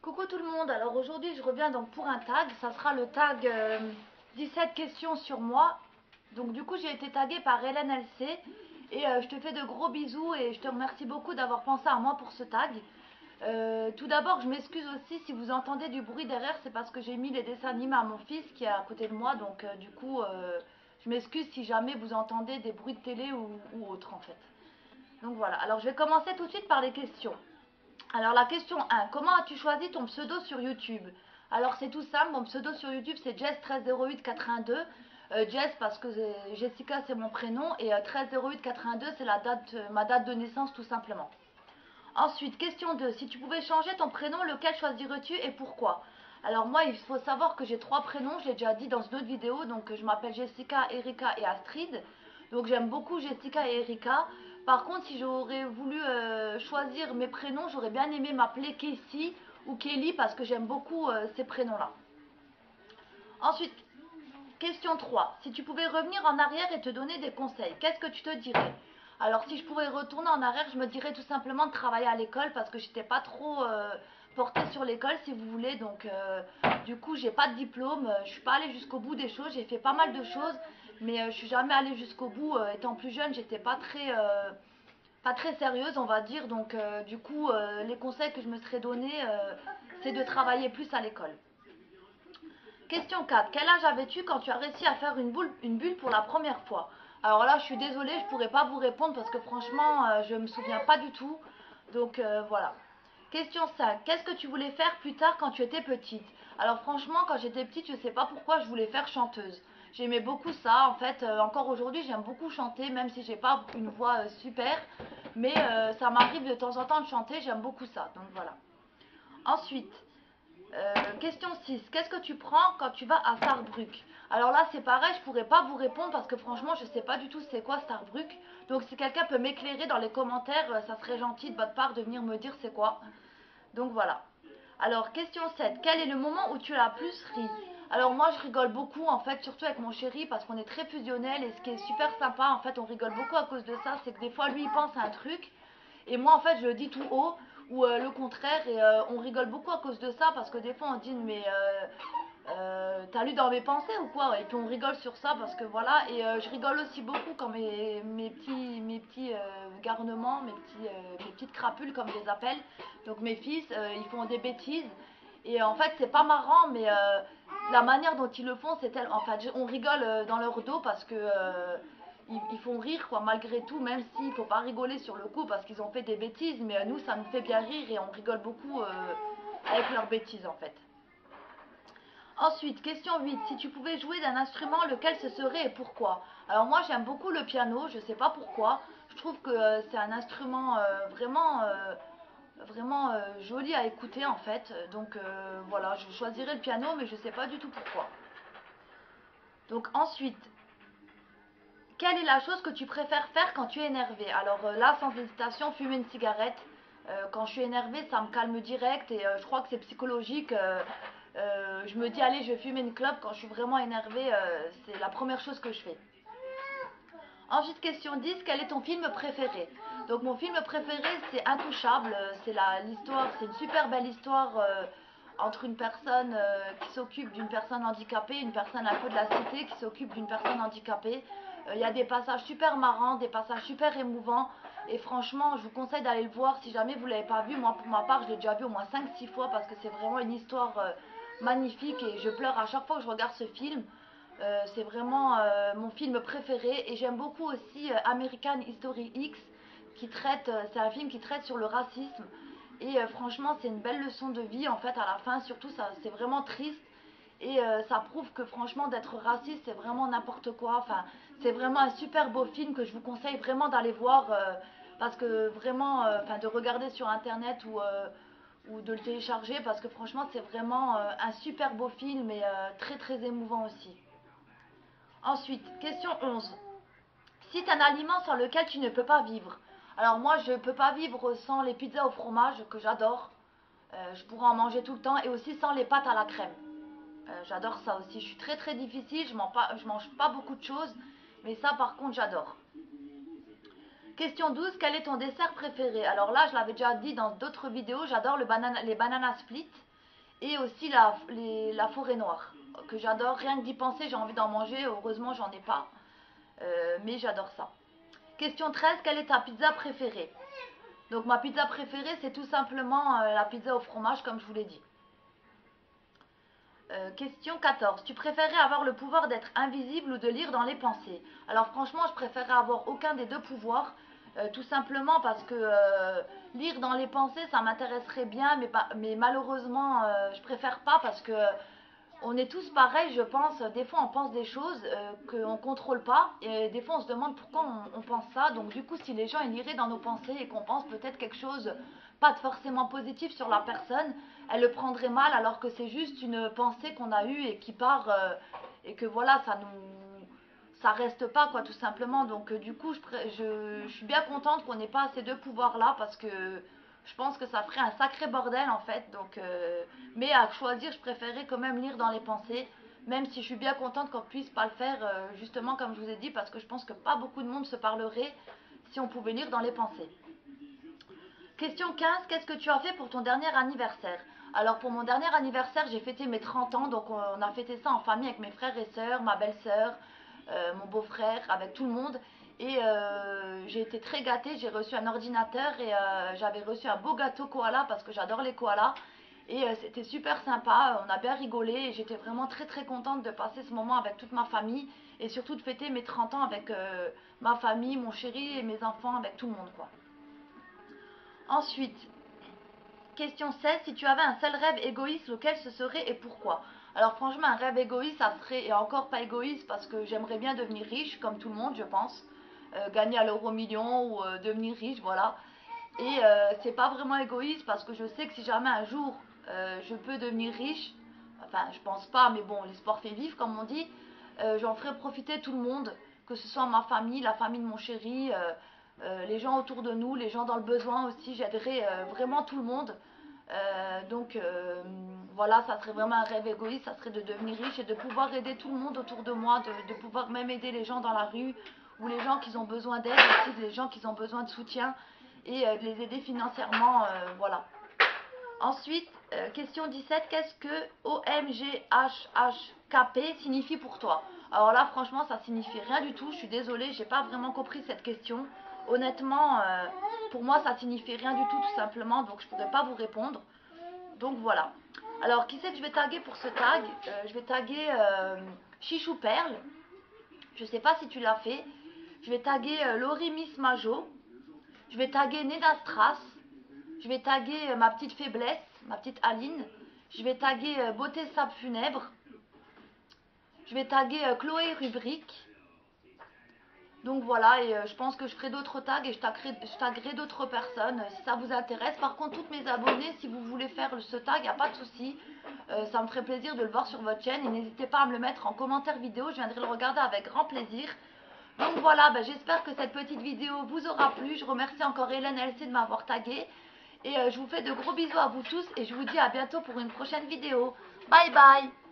Coucou tout le monde, alors aujourd'hui je reviens donc pour un tag, ça sera le tag 17 questions sur moi. Donc du coup j'ai été taguée par Hélène LC et je te fais de gros bisous et je te remercie beaucoup d'avoir pensé à moi pour ce tag. Tout d'abord je m'excuse aussi si vous entendez du bruit derrière, c'est parce que j'ai mis les dessins animés à mon fils qui est à côté de moi, donc du coup je m'excuse si jamais vous entendez des bruits de télé ou autre en fait. Donc voilà, alors je vais commencer tout de suite par les questions. Alors la question 1, comment as-tu choisi ton pseudo sur YouTube? Alors c'est tout simple, mon pseudo sur YouTube c'est Jess130882. Jess parce que Jessica c'est mon prénom et 130882 c'est ma date de naissance tout simplement. Ensuite, question 2, si tu pouvais changer ton prénom, lequel choisirais-tu et pourquoi? Alors moi il faut savoir que j'ai 3 prénoms, je l'ai déjà dit dans une autre vidéo, donc je m'appelle Jessica, Erika et Astrid. Donc j'aime beaucoup Jessica et Erika. Par contre, si j'aurais voulu choisir mes prénoms, j'aurais bien aimé m'appeler Casey ou Kelly parce que j'aime beaucoup ces prénoms-là. Ensuite, question 3. Si tu pouvais revenir en arrière et te donner des conseils, qu'est-ce que tu te dirais? Alors si je pourrais retourner en arrière, je me dirais tout simplement de travailler à l'école parce que j'étais pas trop portée sur l'école si vous voulez. Donc du coup, j'ai pas de diplôme, je suis pas allée jusqu'au bout des choses, j'ai fait pas mal de choses, mais je suis jamais allée jusqu'au bout. Étant plus jeune, j'étais pas très sérieuse, on va dire. Donc du coup, les conseils que je me serais donnés, c'est de travailler plus à l'école. Question 4. Quel âge avais-tu quand tu as réussi à faire une bulle pour la première fois? Alors là, je suis désolée, je ne pourrais pas vous répondre parce que franchement, je ne me souviens pas du tout. Donc voilà. Question 5. Qu'est-ce que tu voulais faire plus tard quand tu étais petite? Alors franchement, quand j'étais petite, je ne sais pas pourquoi je voulais faire chanteuse. J'aimais beaucoup ça. En fait, encore aujourd'hui, j'aime beaucoup chanter, même si j'ai pas une voix super. Mais ça m'arrive de temps en temps de chanter, j'aime beaucoup ça. Donc voilà. Ensuite, question 6. Qu'est-ce que tu prends quand tu vas à Sarrebruck? Alors là, c'est pareil, je pourrais pas vous répondre parce que franchement, je sais pas du tout c'est quoi Sarrebruck. Donc si quelqu'un peut m'éclairer dans les commentaires, ça serait gentil de votre part de venir me dire c'est quoi. Donc voilà. Alors, question 7. Quel est le moment où tu as le plus ri? Alors moi, je rigole beaucoup en fait, surtout avec mon chéri parce qu'on est très fusionnel et ce qui est super sympa, en fait, on rigole beaucoup à cause de ça, c'est que des fois, lui, il pense à un truc et moi, en fait, je le dis tout haut ou le contraire et on rigole beaucoup à cause de ça parce que des fois, on dit mais t'as lu dans mes pensées ou quoi? Et puis on rigole sur ça parce que voilà, et je rigole aussi beaucoup quand mes petits garnements, mes petites crapules comme je les appelle, donc mes fils, ils font des bêtises. Et en fait, c'est pas marrant, mais la manière dont ils le font, c'est tel. En fait, on rigole dans leur dos parce que ils font rire, quoi, malgré tout, même s'il faut pas rigoler sur le coup parce qu'ils ont fait des bêtises. Mais nous, ça nous fait bien rire et on rigole beaucoup avec leurs bêtises, en fait. Ensuite, question 8. Si tu pouvais jouer d'un instrument, lequel ce serait et pourquoi? Alors moi j'aime beaucoup le piano, je sais pas pourquoi. Je trouve que c'est un instrument vraiment joli à écouter en fait. Donc voilà, je choisirais le piano mais je sais pas du tout pourquoi. Donc ensuite, quelle est la chose que tu préfères faire quand tu es énervé? Alors là, sans hésitation, fumer une cigarette. Quand je suis énervée, ça me calme direct et je crois que c'est psychologique. Je me dis, allez, je vais fumer une clope quand je suis vraiment énervée. C'est la première chose que je fais. Ensuite, question 10, quel est ton film préféré? Donc mon film préféré, c'est Intouchable. L'histoire, c'est une super belle histoire entre une personne qui s'occupe d'une personne handicapée, une personne un peu de la cité qui s'occupe d'une personne handicapée. Il y a des passages super marrants, des passages super émouvants. Et franchement, je vous conseille d'aller le voir si jamais vous ne l'avez pas vu. Moi, pour ma part, je l'ai déjà vu au moins 5-6 fois parce que c'est vraiment une histoire magnifique et je pleure à chaque fois que je regarde ce film. C'est vraiment mon film préféré et j'aime beaucoup aussi American History X c'est un film qui traite sur le racisme et franchement c'est une belle leçon de vie en fait à la fin, surtout ça c'est vraiment triste et ça prouve que franchement d'être raciste c'est vraiment n'importe quoi, enfin c'est vraiment un super beau film que je vous conseille vraiment d'aller voir parce que vraiment enfin de regarder sur internet ou de le télécharger parce que franchement c'est vraiment un super beau film et très très émouvant aussi. Ensuite, question 11. Cite un aliment sans lequel tu ne peux pas vivre. Alors moi, je ne peux pas vivre sans les pizzas au fromage, que j'adore. Je pourrais en manger tout le temps, et aussi sans les pâtes à la crème. J'adore ça aussi. Je suis très très difficile, je mange pas beaucoup de choses. Mais ça par contre j'adore. Question 12, quel est ton dessert préféré? Alors là, je l'avais déjà dit dans d'autres vidéos, j'adore les bananas split et aussi la forêt noire, que j'adore. Rien que d'y penser, j'ai envie d'en manger. Heureusement, j'en ai pas, mais j'adore ça. Question 13, quelle est ta pizza préférée? Donc ma pizza préférée, c'est tout simplement la pizza au fromage, comme je vous l'ai dit. Question 14. Tu préférais avoir le pouvoir d'être invisible ou de lire dans les pensées? Alors franchement, je préférerais avoir aucun des deux pouvoirs. Tout simplement parce que lire dans les pensées, ça m'intéresserait bien, mais malheureusement, je préfère pas parce que on est tous pareils, je pense. Des fois, on pense des choses qu'on ne contrôle pas. Et des fois, on se demande pourquoi on pense ça. Donc, du coup, si les gens ils liraient dans nos pensées et qu'on pense peut-être quelque chose pas forcément positif sur la personne, elle le prendrait mal alors que c'est juste une pensée qu'on a eue et qui part et que voilà, ça reste pas quoi, tout simplement. Donc, du coup, je suis bien contente qu'on n'ait pas ces deux pouvoirs-là parce que je pense que ça ferait un sacré bordel en fait. Donc, mais à choisir, je préférerais quand même lire dans les pensées, même si je suis bien contente qu'on puisse pas le faire, justement comme je vous ai dit, parce que je pense que pas beaucoup de monde se parlerait si on pouvait lire dans les pensées. Question 15, qu'est-ce que tu as fait pour ton dernier anniversaire? Alors pour mon dernier anniversaire, j'ai fêté mes 30 ans, donc on a fêté ça en famille avec mes frères et sœurs, ma belle-sœur, mon beau-frère, avec tout le monde. Et j'ai été très gâtée, j'ai reçu un ordinateur et j'avais reçu un beau gâteau koala parce que j'adore les koalas. Et c'était super sympa, on a bien rigolé et j'étais vraiment très très contente de passer ce moment avec toute ma famille et surtout de fêter mes 30 ans avec ma famille, mon chéri et mes enfants, avec tout le monde quoi. Ensuite, question 16, si tu avais un seul rêve égoïste, lequel ce serait et pourquoi? Alors franchement, un rêve égoïste, ça serait, et encore pas égoïste, parce que j'aimerais bien devenir riche, comme tout le monde, je pense. Gagner à l'euro million ou devenir riche, voilà. Et c'est pas vraiment égoïste, parce que je sais que si jamais un jour je peux devenir riche, enfin je pense pas, mais bon, l'espoir fait vivre, comme on dit, j'en ferai profiter tout le monde, que ce soit ma famille, la famille de mon chéri, les gens autour de nous, les gens dans le besoin aussi, j'aiderai vraiment tout le monde. Donc voilà, ça serait vraiment un rêve égoïste, ça serait de devenir riche et de pouvoir aider tout le monde autour de moi, de pouvoir même aider les gens dans la rue ou les gens qui ont besoin d'aide aussi, les gens qui ont besoin de soutien et de les aider financièrement, voilà. Ensuite, question 17, qu'est-ce que OMGHHKP signifie pour toi? Alors là, franchement, ça signifie rien du tout. Je suis désolée, j'ai pas vraiment compris cette question. Honnêtement, pour moi, ça signifie rien du tout simplement, donc je pourrais pas vous répondre. Donc voilà. Alors, qui c'est que je vais taguer pour ce tag? Je vais taguer Chichou Perle. Je sais pas si tu l'as fait. Je vais taguer Laurie Miss Majo. Je vais taguer Nedastras. Je vais taguer ma petite faiblesse, ma petite Aline. Je vais taguer Beauté Sable Funèbre. Je vais taguer Chloé Rubrique. Donc voilà, et je pense que je ferai d'autres tags et je taguerai d'autres personnes si ça vous intéresse. Par contre, toutes mes abonnés, si vous voulez faire ce tag, il n'y a pas de souci. Ça me ferait plaisir de le voir sur votre chaîne et n'hésitez pas à me le mettre en commentaire vidéo. Je viendrai le regarder avec grand plaisir. Donc voilà, j'espère que cette petite vidéo vous aura plu. Je remercie encore Hélène LC de m'avoir tagué. Et je vous fais de gros bisous à vous tous et je vous dis à bientôt pour une prochaine vidéo. Bye bye!